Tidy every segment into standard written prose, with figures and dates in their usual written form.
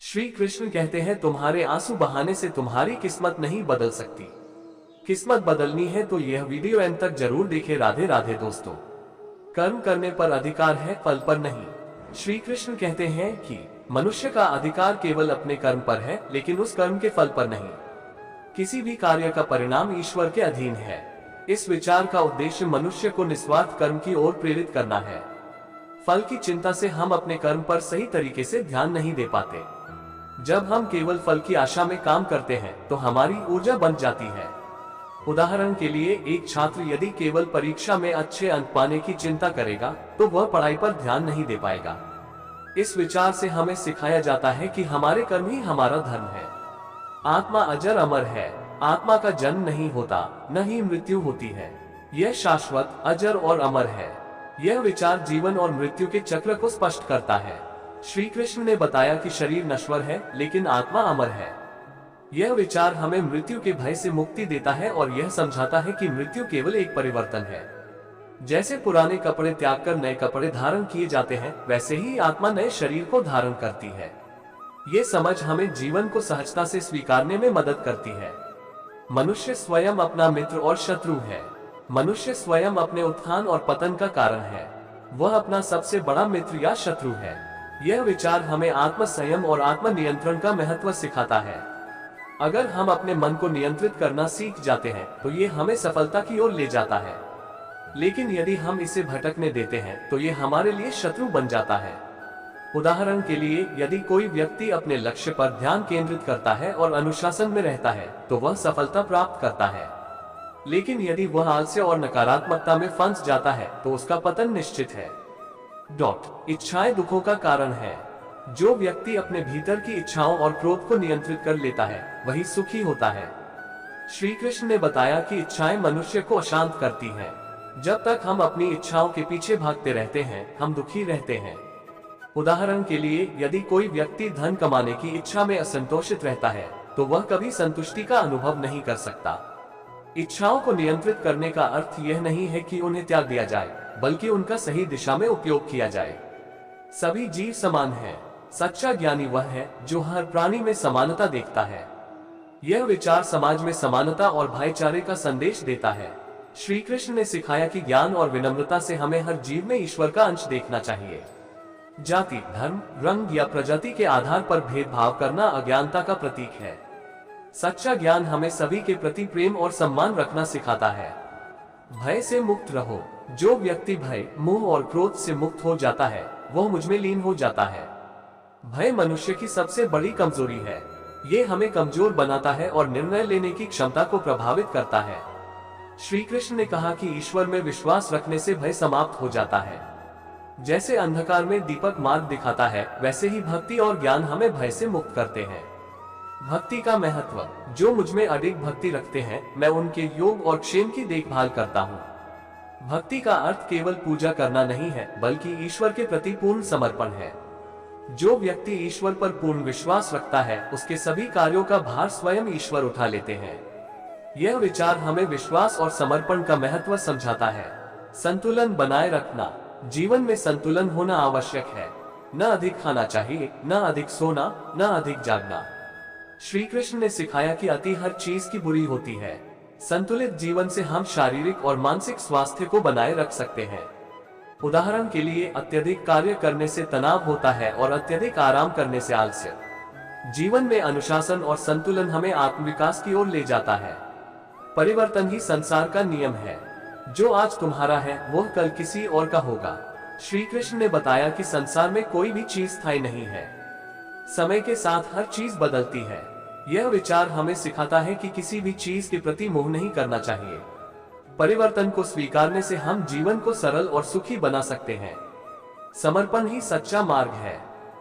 श्री कृष्ण कहते हैं, तुम्हारे आंसू बहाने से तुम्हारी किस्मत नहीं बदल सकती। किस्मत बदलनी है तो यह वीडियो एंड तक जरूर देखें। राधे राधे दोस्तों। कर्म करने पर अधिकार है, फल पर नहीं। श्री कृष्ण कहते हैं कि मनुष्य का अधिकार केवल अपने कर्म पर है, लेकिन उस कर्म के फल पर नहीं। किसी भी कार्य का परिणाम ईश्वर के अधीन है। इस विचार का उद्देश्य मनुष्य को निस्वार्थ कर्म की ओर प्रेरित करना है। फल की चिंता से हम अपने कर्म पर सही तरीके से ध्यान नहीं दे पाते। जब हम केवल फल की आशा में काम करते हैं तो हमारी ऊर्जा बंध जाती है। उदाहरण के लिए, एक छात्र यदि केवल परीक्षा में अच्छे अंक पाने की चिंता करेगा तो वह पढ़ाई पर ध्यान नहीं दे पाएगा। इस विचार से हमें सिखाया जाता है कि हमारे कर्म ही हमारा धर्म है। आत्मा अजर अमर है। आत्मा का जन्म नहीं होता, न ही मृत्यु होती है। यह शाश्वत, अजर और अमर है। यह विचार जीवन और मृत्यु के चक्र को स्पष्ट करता है। श्री कृष्ण ने बताया कि शरीर नश्वर है, लेकिन आत्मा अमर है। यह विचार हमें मृत्यु के भय से मुक्ति देता है और यह समझाता है कि मृत्यु केवल एक परिवर्तन है। जैसे पुराने कपड़े त्याग कर नए कपड़े धारण किए जाते हैं, वैसे ही आत्मा नए शरीर को धारण करती है। ये समझ हमें जीवन को सहजता से स्वीकारने में मदद करती है। मनुष्य स्वयं अपना मित्र और शत्रु है। मनुष्य स्वयं अपने उत्थान और पतन का कारण है। वह अपना सबसे बड़ा मित्र या शत्रु है। यह विचार हमें आत्म संयम और आत्म नियंत्रण का महत्व सिखाता है। अगर हम अपने मन को नियंत्रित करना सीख जाते हैं तो ये हमें सफलता की ओर ले जाता है। लेकिन यदि हम इसे भटकने देते हैं तो ये हमारे लिए शत्रु बन जाता है। उदाहरण के लिए, यदि कोई व्यक्ति अपने लक्ष्य पर ध्यान केंद्रित करता है और अनुशासन में रहता है तो वह सफलता प्राप्त करता है। लेकिन यदि वह आलस्य और नकारात्मकता में फंस जाता है तो उसका पतन निश्चित है। इच्छाएं दुखों का कारण है। जो व्यक्ति अपने भीतर की इच्छाओं और क्रोध को नियंत्रित कर लेता है वही सुखी होता है। श्री कृष्ण ने बताया कि इच्छाएं मनुष्य को अशांत करती हैं। जब तक हम अपनी इच्छाओं के पीछे भागते रहते हैं, हम दुखी रहते हैं। उदाहरण के लिए, यदि कोई व्यक्ति धन कमाने की इच्छा में असंतोषित रहता है तो वह कभी संतुष्टि का अनुभव नहीं कर सकता। इच्छाओं को नियंत्रित करने का अर्थ यह नहीं है कि उन्हें त्याग दिया जाए, बल्कि उनका सही दिशा में उपयोग किया जाए। सभी जीव समान हैं। सच्चा ज्ञानी वह है जो हर प्राणी में समानता देखता है। यह विचार समाज में समानता और भाईचारे का संदेश देता है। श्री कृष्ण ने सिखाया कि ज्ञान और विनम्रता से हमें हर जीव में ईश्वर का अंश देखना चाहिए। जाति, धर्म, रंग या प्रजाति के आधार पर भेदभाव करना अज्ञानता का प्रतीक है। सच्चा ज्ञान हमें सभी के प्रति प्रेम और सम्मान रखना सिखाता है। भय से मुक्त रहो। जो व्यक्ति भय, मोह और क्रोध से मुक्त हो जाता है वह मुझ में लीन हो जाता है। भय मनुष्य की सबसे बड़ी कमजोरी है। ये हमें कमजोर बनाता है और निर्णय लेने की क्षमता को प्रभावित करता है। श्री कृष्ण ने कहा कि ईश्वर में विश्वास रखने से भय समाप्त हो जाता है। जैसे अंधकार में दीपक मार्ग दिखाता है, वैसे ही भक्ति और ज्ञान हमें भय से मुक्त करते हैं। भक्ति का महत्व। जो मुझ में अडिग भक्ति रखते हैं, मैं उनके योग और क्षेम की देखभाल करता हूँ। भक्ति का अर्थ केवल पूजा करना नहीं है, बल्कि ईश्वर के प्रति पूर्ण समर्पण है। जो व्यक्ति ईश्वर पर पूर्ण विश्वास रखता है, उसके सभी कार्यों का भार स्वयं ईश्वर उठा लेते हैं। यह विचार हमें विश्वास और समर्पण का महत्व समझाता है। संतुलन बनाए रखना। जीवन में संतुलन होना आवश्यक है। न अधिक खाना चाहिए, न अधिक सोना, न अधिक जागना। श्री कृष्ण ने सिखाया कि अति हर चीज की बुरी होती है। संतुलित जीवन से हम शारीरिक और मानसिक स्वास्थ्य को बनाए रख सकते हैं। उदाहरण के लिए, अत्यधिक कार्य करने से तनाव होता है और अत्यधिक आराम करने से आलस्य। जीवन में अनुशासन और संतुलन हमें आत्मविकास की ओर ले जाता है। परिवर्तन ही संसार का नियम है। जो आज तुम्हारा है वह कल किसी और का होगा। श्री कृष्ण ने बताया कि संसार में कोई भी चीज स्थायी नहीं है। समय के साथ हर चीज बदलती है। यह विचार हमें सिखाता है कि किसी भी चीज के प्रति मोह नहीं करना चाहिए। परिवर्तन को स्वीकारने से हम जीवन को सरल और सुखी बना सकते हैं। समर्पण ही सच्चा मार्ग है।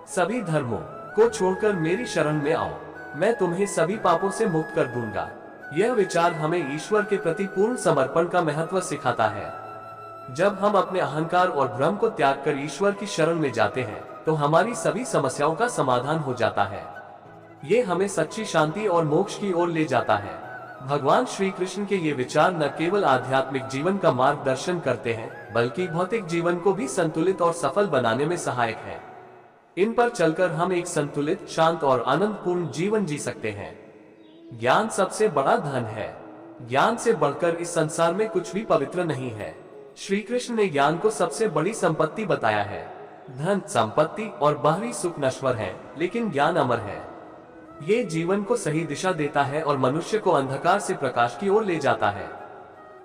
सभी धर्मों को छोड़कर मेरी शरण में आओ, मैं तुम्हें सभी पापों से मुक्त कर दूंगा। यह विचार हमें ईश्वर के प्रति पूर्ण समर्पण का महत्व सिखाता है। जब हम अपने अहंकार और भ्रम को त्याग कर ईश्वर की शरण में जाते हैं तो हमारी सभी समस्याओं का समाधान हो जाता है। ये हमें सच्ची शांति और मोक्ष की ओर ले जाता है। भगवान श्री कृष्ण के ये विचार न केवल आध्यात्मिक जीवन का मार्गदर्शन करते हैं, बल्कि भौतिक जीवन को भी संतुलित और सफल बनाने में सहायक है। इन पर चलकर हम एक संतुलित, शांत और आनंदपूर्ण जीवन जी सकते हैं। ज्ञान सबसे बड़ा धन है। ज्ञान से बढ़कर इस संसार में कुछ भी पवित्र नहीं है। श्री कृष्ण ने ज्ञान को सबसे बड़ी संपत्ति बताया है। धन, संपत्ति और बाहरी सुख नश्वर है, लेकिन ज्ञान अमर है। ये जीवन को सही दिशा देता है और मनुष्य को अंधकार से प्रकाश की ओर ले जाता है।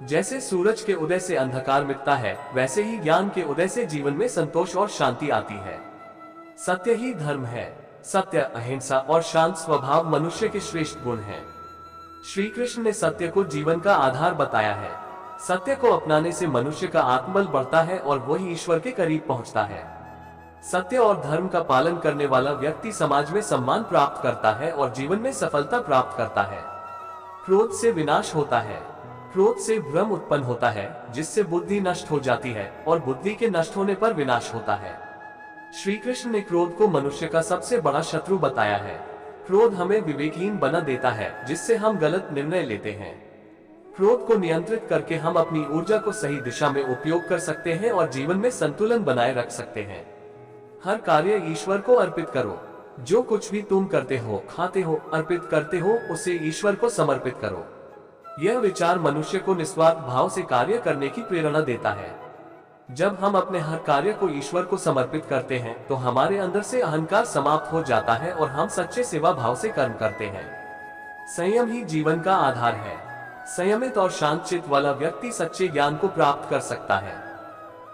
जैसे सूरज के उदय से अंधकार मिटता है, वैसे ही ज्ञान के उदय से जीवन में संतोष और शांति आती है। सत्य ही धर्म है। सत्य, अहिंसा और शांत स्वभाव मनुष्य के श्रेष्ठ गुण हैं। श्री कृष्ण ने सत्य को जीवन का आधार बताया है। सत्य को अपनाने से मनुष्य का आत्मबल बढ़ता है और वही ईश्वर के करीब पहुंचता है। सत्य और धर्म का पालन करने वाला व्यक्ति समाज में सम्मान प्राप्त करता है और जीवन में सफलता प्राप्त करता है। क्रोध से विनाश होता है। क्रोध से भ्रम उत्पन्न होता है, जिससे बुद्धि नष्ट हो जाती है और बुद्धि के नष्ट होने पर विनाश होता है। श्री कृष्ण ने क्रोध को मनुष्य का सबसे बड़ा शत्रु बताया है। क्रोध हमें विवेकहीन बना देता है, जिससे हम गलत निर्णय लेते हैं। क्रोध को नियंत्रित करके हम अपनी ऊर्जा को सही दिशा में उपयोग कर सकते हैं और जीवन में संतुलन बनाए रख सकते हैं। हर कार्य ईश्वर को अर्पित करो। जो कुछ भी तुम करते हो, खाते हो, अर्पित करते हो, उसे ईश्वर को समर्पित करो। यह विचार मनुष्य को निस्वार्थ भाव से कार्य करने की प्रेरणा देता है। जब हम अपने हर कार्य को ईश्वर को समर्पित करते हैं, तो हमारे अंदर से अहंकार समाप्त हो जाता है और हम सच्चे सेवा भाव से कर्म करते हैं। संयम ही जीवन का आधार है। संयमित और शांत चित्त वाला व्यक्ति सच्चे ज्ञान को प्राप्त कर सकता है।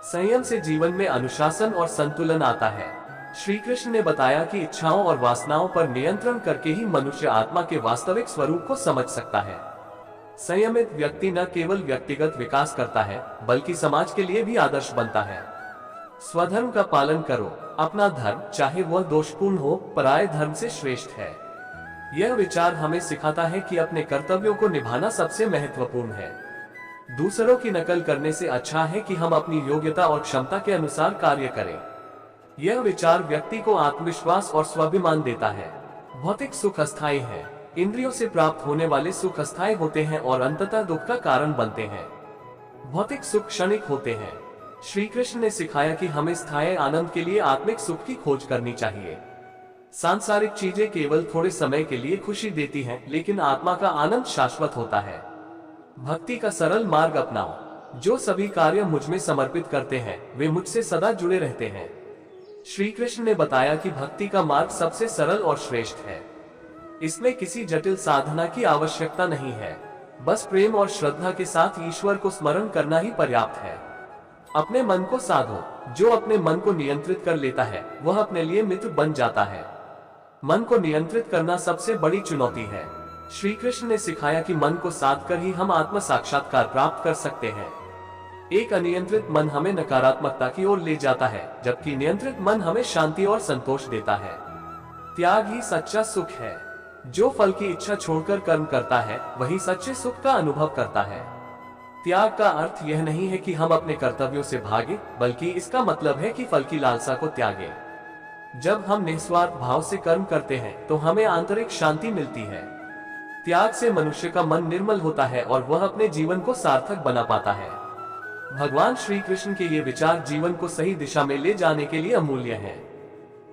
संयम से जीवन में अनुशासन और संतुलन आता है। श्री कृष्ण ने बताया कि इच्छाओं और वासनाओं पर नियंत्रण करके ही मनुष्य आत्मा के वास्तविक स्वरूप को समझ सकता है। संयमित व्यक्ति न केवल व्यक्तिगत विकास करता है, बल्कि समाज के लिए भी आदर्श बनता है। स्वधर्म का पालन करो। अपना धर्म, चाहे वह दोषपूर्ण हो, पराये धर्म से श्रेष्ठ है। यह विचार हमें सिखाता है कि अपने कर्तव्यों को निभाना सबसे महत्वपूर्ण है। दूसरों की नकल करने से अच्छा है कि हम अपनी योग्यता और क्षमता के अनुसार कार्य करें। यह विचार व्यक्ति को आत्मविश्वास और स्वाभिमान देता है। भौतिक सुख अस्थायी है। इंद्रियों से प्राप्त होने वाले सुख अस्थायी होते हैं और अंततः दुख का कारण बनते हैं। भौतिक सुख क्षणिक होते हैं। श्री कृष्ण ने सिखाया कि हमें स्थायी आनंद के लिए आत्मिक सुख की खोज करनी चाहिए। सांसारिक चीजें केवल थोड़े समय के लिए खुशी देती हैं, लेकिन आत्मा का आनंद शाश्वत होता है। भक्ति का सरल मार्ग अपनाओ। जो सभी कार्य मुझ में समर्पित करते हैं, वे मुझसे सदा जुड़े रहते हैं। श्री कृष्ण ने बताया कि भक्ति का मार्ग सबसे सरल और श्रेष्ठ है। इसमें किसी जटिल साधना की आवश्यकता नहीं है। बस प्रेम और श्रद्धा के साथ ईश्वर को स्मरण करना ही पर्याप्त है। अपने मन को साधो। जो अपने मन को नियंत्रित कर लेता है, वह अपने लिए मित्र बन जाता है। मन को नियंत्रित करना सबसे बड़ी चुनौती है। श्री कृष्ण ने सिखाया कि मन को साध कर ही हम आत्म साक्षात्कार प्राप्त कर सकते हैं। एक अनियंत्रित मन हमें नकारात्मकता की ओर ले जाता है, जबकि नियंत्रित मन हमें शांति और संतोष देता है। त्याग ही सच्चा सुख है। जो फल की इच्छा छोड़कर कर्म करता है, वही सच्चे सुख का अनुभव करता है। त्याग का अर्थ यह नहीं है कि हम अपने कर्तव्यों से भागे, बल्कि इसका मतलब है कि फल की लालसा को त्यागे। जब हम निस्वार्थ भाव से कर्म करते हैं, तो हमें आंतरिक शांति मिलती है। त्याग से मनुष्य का मन निर्मल होता है और वह अपने जीवन को सार्थक बना पाता है। भगवान श्री कृष्ण के ये विचार जीवन को सही दिशा में ले जाने के लिए अमूल्य हैं।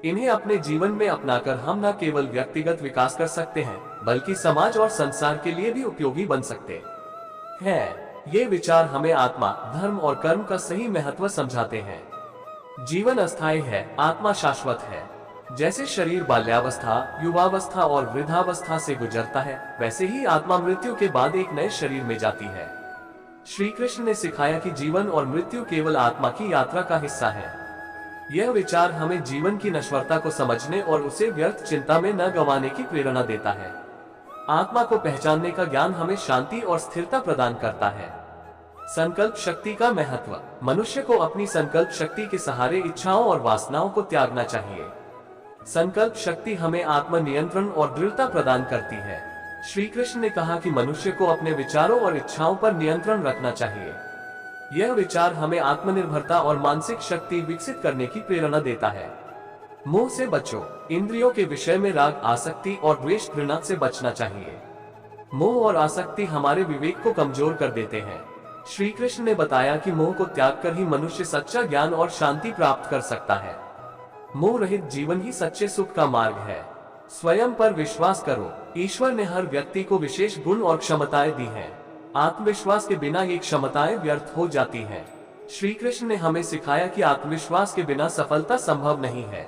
इन्हें अपने जीवन में अपनाकर हम न केवल व्यक्तिगत विकास कर सकते हैं, बल्कि समाज और संसार के लिए भी उपयोगी बन सकते हैं। ये विचार हमें आत्मा, धर्म और कर्म का सही महत्व समझाते हैं। जीवन अस्थायी है, आत्मा शाश्वत है। जैसे शरीर बाल्यावस्था, युवावस्था और वृद्धावस्था से गुजरता है, वैसे ही आत्मा मृत्यु के बाद एक नए शरीर में जाती है। श्री कृष्ण ने सिखाया कि जीवन और मृत्यु केवल आत्मा की यात्रा का हिस्सा है। यह विचार हमें जीवन की नश्वरता को समझने और उसे व्यर्थ चिंता में न गंवाने की प्रेरणा देता है। आत्मा को पहचानने का ज्ञान हमें शांति और स्थिरता प्रदान करता है। संकल्प शक्ति का महत्व। मनुष्य को अपनी संकल्प शक्ति के सहारे इच्छाओं और वासनाओं को त्यागना चाहिए। संकल्प शक्ति हमें आत्म नियंत्रण और दृढ़ता प्रदान करती है। श्री कृष्ण ने कहा कि मनुष्य को अपने विचारों और इच्छाओं पर नियंत्रण रखना चाहिए। यह विचार हमें आत्मनिर्भरता और मानसिक शक्ति विकसित करने की प्रेरणा देता है। मोह से बचो। इंद्रियों के विषय में राग, आसक्ति और द्वेष, घृणा से बचना चाहिए। मोह और आसक्ति हमारे विवेक को कमजोर कर देते हैं। श्री कृष्ण ने बताया कि मोह को त्याग कर ही मनुष्य सच्चा ज्ञान और शांति प्राप्त कर सकता है। मोह रहित जीवन ही सच्चे सुख का मार्ग है। स्वयं पर विश्वास करो। ईश्वर ने हर व्यक्ति को विशेष गुण और क्षमताएं दी हैं। आत्मविश्वास के बिना ये क्षमताएं व्यर्थ हो जाती हैं। श्री कृष्ण ने हमें सिखाया कि आत्मविश्वास के बिना सफलता संभव नहीं है।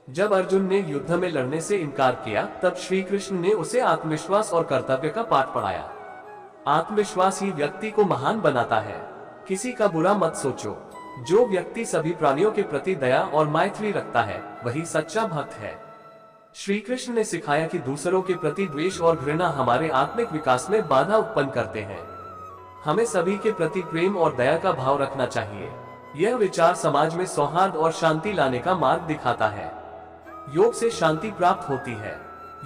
जब अर्जुन ने युद्ध में लड़ने से इनकार किया, तब श्री कृष्ण ने उसे आत्मविश्वास और कर्तव्य का पाठ पढ़ाया। आत्मविश्वास ही व्यक्ति को महान बनाता है। किसी का बुरा मत सोचो। जो व्यक्ति सभी प्राणियों के प्रति दया और मैत्री रखता है, वही सच्चा भक्त है। श्री कृष्ण ने सिखाया कि दूसरों के प्रति द्वेष और घृणा हमारे आत्मिक विकास में बाधा उत्पन्न करते हैं। हमें सभी के प्रति प्रेम और दया का भाव रखना चाहिए। यह विचार समाज में सौहार्द और शांति लाने का मार्ग दिखाता है। योग से शांति प्राप्त होती है।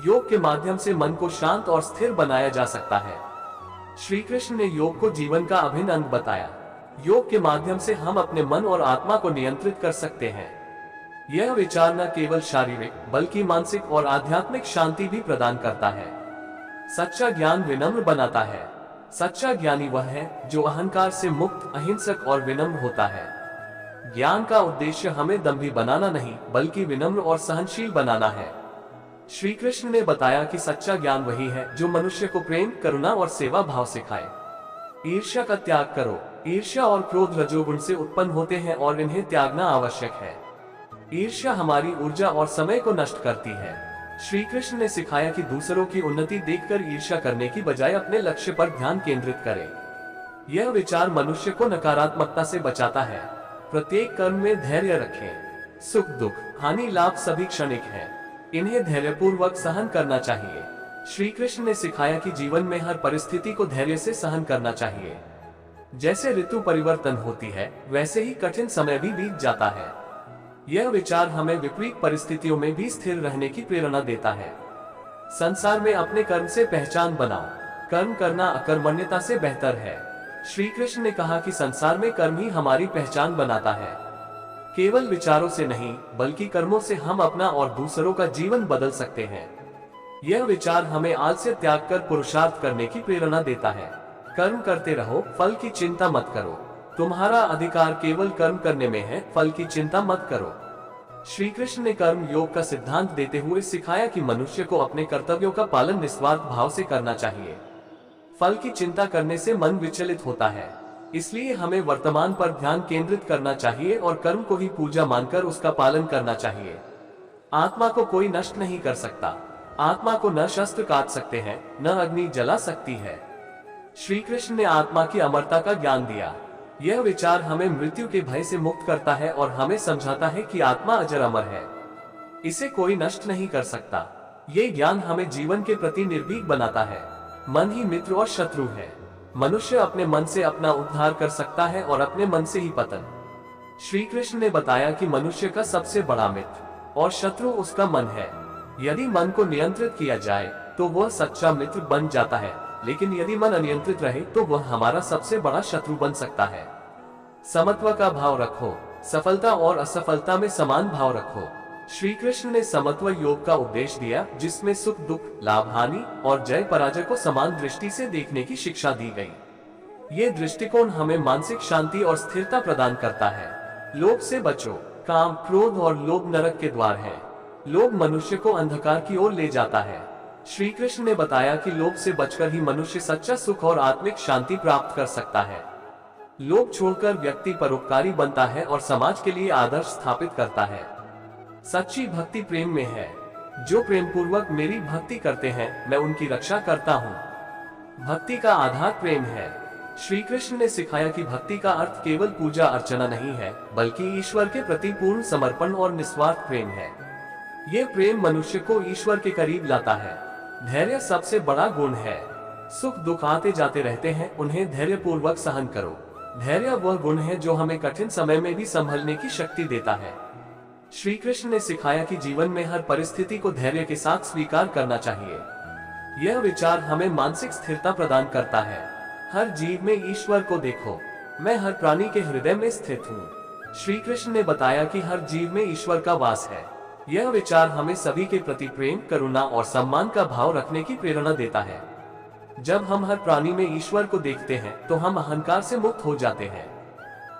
योग के माध्यम से मन को शांत और स्थिर बनाया जा सकता है। श्री कृष्ण ने योग को जीवन का अभिन्न अंग बताया। योग के माध्यम से हम अपने मन और आत्मा को नियंत्रित कर सकते हैं। यह विचार न केवल शारीरिक बल्कि मानसिक और आध्यात्मिक शांति भी प्रदान करता है। सच्चा ज्ञान विनम्र बनाता है। सच्चा ज्ञानी वह है जो अहंकार से मुक्त, अहिंसक और विनम्र होता है। ज्ञान का उद्देश्य हमें दंभी बनाना नहीं, बल्कि विनम्र और सहनशील बनाना है। श्री कृष्ण ने बताया कि सच्चा ज्ञान वही है जो मनुष्य को प्रेम, करुणा और सेवा भाव सिखाए। ईर्ष्या का त्याग करो। ईर्ष्या और क्रोध रजोगुण से उत्पन्न होते हैं और इन्हें त्यागना आवश्यक है। ईर्ष्या हमारी ऊर्जा और समय को नष्ट करती है। श्री कृष्ण ने सिखाया कि दूसरों की उन्नति देखकर ईर्ष्या करने की बजाय अपने लक्ष्य पर ध्यान केंद्रित करें। यह विचार मनुष्य को नकारात्मकता से बचाता है। प्रत्येक कर्म में धैर्य रखें। सुख, दुख, हानि, लाभ सभी क्षणिक हैं। इन्हें धैर्यपूर्वक सहन करना चाहिए। श्री कृष्ण ने सिखाया कि जीवन में हर परिस्थिति को धैर्य से सहन करना चाहिए। जैसे ऋतु परिवर्तन होती है, वैसे ही कठिन समय भी बीत जाता है। यह विचार हमें विपरीत परिस्थितियों में भी स्थिर रहने की प्रेरणा देता है। संसार में अपने कर्म से पहचान बनाओ। कर्म करना अकर्मण्यता से बेहतर है। श्री कृष्ण ने कहा कि संसार में कर्म ही हमारी पहचान बनाता है। केवल विचारों से नहीं, बल्कि कर्मों से हम अपना और दूसरों का जीवन बदल सकते हैं। यह विचार हमें आलस्य त्याग कर पुरुषार्थ करने की प्रेरणा देता है। कर्म करते रहो, फल की चिंता मत करो। तुम्हारा अधिकार केवल कर्म करने में है, फल की चिंता मत करो। श्री कृष्ण ने कर्म योग का सिद्धांत देते हुए सिखाया कि मनुष्य को अपने कर्तव्यों का पालन निस्वार्थ भाव से करना चाहिए। फल की चिंता करने से मन विचलित होता है। इसलिए हमें वर्तमान पर ध्यान केंद्रित करना चाहिए और कर्म को ही पूजा मानकर उसका पालन करना चाहिए। आत्मा को कोई नष्ट नहीं कर सकता। आत्मा को न शस्त्र काट सकते हैं, न अग्नि जला सकती है। श्री कृष्ण ने आत्मा की अमरता का ज्ञान दिया। यह विचार हमें मृत्यु के भय से मुक्त करता है और हमें समझाता है कि आत्मा अजर अमर है। इसे कोई नष्ट नहीं कर सकता। ये ज्ञान हमें जीवन के प्रति निर्भीक बनाता है। मन ही मित्र और शत्रु है। मनुष्य अपने मन से अपना उद्धार कर सकता है और अपने मन से ही पतन। श्री कृष्ण ने बताया कि मनुष्य का सबसे बड़ा मित्र और शत्रु उसका मन है। यदि मन को नियंत्रित किया जाए तो वह सच्चा मित्र बन जाता है, लेकिन यदि मन अनियंत्रित रहे तो वह हमारा सबसे बड़ा शत्रु बन सकता है। समत्व का भाव रखो। सफलता और असफलता में समान भाव रखो। श्री कृष्ण ने समत्व योग का उपदेश दिया, जिसमें सुख, दुख, लाभ, हानि और जय पराजय को समान दृष्टि से देखने की शिक्षा दी गई। ये दृष्टिकोण हमें मानसिक शांति और स्थिरता प्रदान करता है। लोभ से बचो। काम, क्रोध और लोभ नरक के द्वार हैं। लोभ मनुष्य को अंधकार की ओर ले जाता है। श्री कृष्ण ने बताया कि लोभ से बचकर ही मनुष्य सच्चा सुख और आत्मिक शांति प्राप्त कर सकता है। लोभ छोड़कर व्यक्ति परोपकारी बनता है और समाज के लिए आदर्श स्थापित करता है। सच्ची भक्ति प्रेम में है। जो प्रेम पूर्वक मेरी भक्ति करते हैं, मैं उनकी रक्षा करता हूँ। भक्ति का आधार प्रेम है। श्री कृष्ण ने सिखाया कि भक्ति का अर्थ केवल पूजा अर्चना नहीं है, बल्कि ईश्वर के प्रति पूर्ण समर्पण और निस्वार्थ प्रेम है। ये प्रेम मनुष्य को ईश्वर के करीब लाता है। धैर्य सबसे बड़ा गुण है। सुख दुख आते जाते रहते हैं, उन्हें धैर्य पूर्वक सहन करो। धैर्य वह गुण है जो हमें कठिन समय में भी संभलने की शक्ति देता है। श्री कृष्ण ने सिखाया कि जीवन में हर परिस्थिति को धैर्य के साथ स्वीकार करना चाहिए। यह विचार हमें मानसिक स्थिरता प्रदान करता है। हर जीव में ईश्वर को देखो। मैं हर प्राणी के हृदय में स्थित हूँ। श्री कृष्ण ने बताया कि हर जीव में ईश्वर का वास है। यह विचार हमें सभी के प्रति प्रेम, करुणा और सम्मान का भाव रखने की प्रेरणा देता है। जब हम हर प्राणी में ईश्वर को देखते हैं, तो हम अहंकार से मुक्त हो जाते हैं।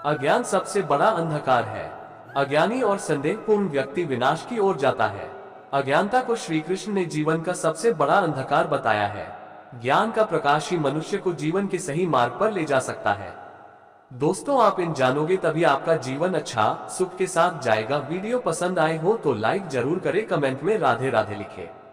अज्ञान सबसे बड़ा अंधकार है। अज्ञानी और संदेहपूर्ण व्यक्ति विनाश की ओर जाता है। अज्ञानता को श्री कृष्ण ने जीवन का सबसे बड़ा अंधकार बताया है। ज्ञान का प्रकाश ही मनुष्य को जीवन के सही मार्ग पर ले जा सकता है। दोस्तों, आप इन जानोगे तभी आपका जीवन अच्छा सुख के साथ जाएगा। वीडियो पसंद आए हो तो लाइक जरूर करें, कमेंट में राधे राधे लिखें।